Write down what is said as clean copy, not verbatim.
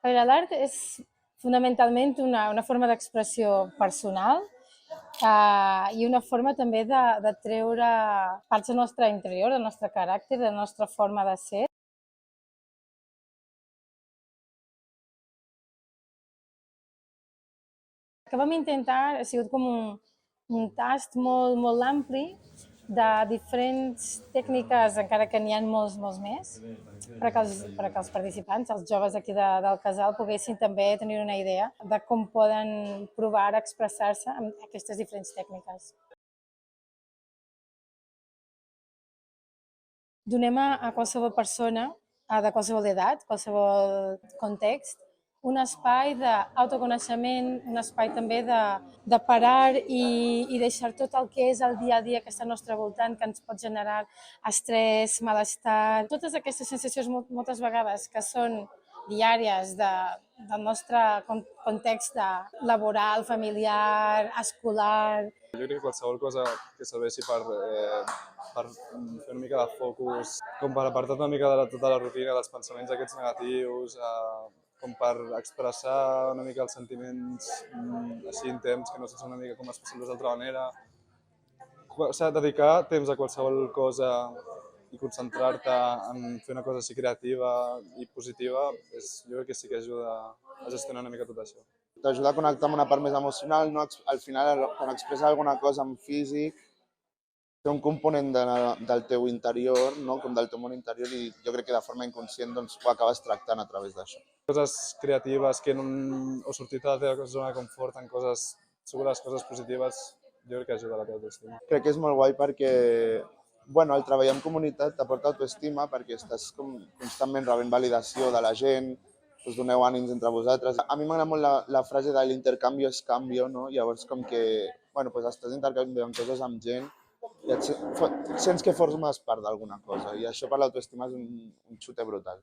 Perquè l'art és fonamentalment una forma d'expressió personal i una forma també de treure parts del nostre interior, del nostre caràcter, de la nostra forma de ser. El que vam intentar ha sigut com un tast molt ampli de diferents tècniques, encara que n'hi ha molts més, perquè els participants, els joves aquí del casal, poguessin també tenir una idea de com poden provar a expressar-se amb aquestes diferents tècniques. Donem a qualsevol persona, de qualsevol edat, qualsevol context, un espai d'autoconeixement, un espai també de parar i deixar tot el que és el dia a dia que està al nostre voltant, que ens pot generar estrès, malestar, totes aquestes sensacions moltes vegades que són diàries del nostre context laboral, familiar, escolar. Jo crec que qualsevol cosa que serveixi per fer una mica de focus, com per apartar una mica de tota la rutina, dels pensaments aquests negatius, com per expressar una mica els sentiments així interns que no saps una mica com expressar-los d'altra manera. O sigui, dedicar temps a qualsevol cosa i concentrar-te en fer una cosa així creativa i positiva, jo crec que sí que ajuda a gestionar una mica tot això. T'ajuda a connectar amb una part més emocional, no? Al final, quan expresses alguna cosa en físic, té un component del teu interior, no? Com del teu món interior, i jo crec que de forma inconscient doncs, ho acabes tractant a través d'això. Coses creatives o sortir de la teva zona de confort en coses, sobre les coses positives, jo crec que ajuda a la teva autoestima. Crec que és molt guai perquè el treball en comunitat t'aporta autoestima perquè estàs constantment rebent validació de la gent, us doneu ànims entre vosaltres. A mi m'agrada molt la frase de l'intercanvi és canvio, no? Llavors com que estàs intercanviant coses amb gent i sents que formes part d'alguna cosa i això per l'autoestima és un xute brutal.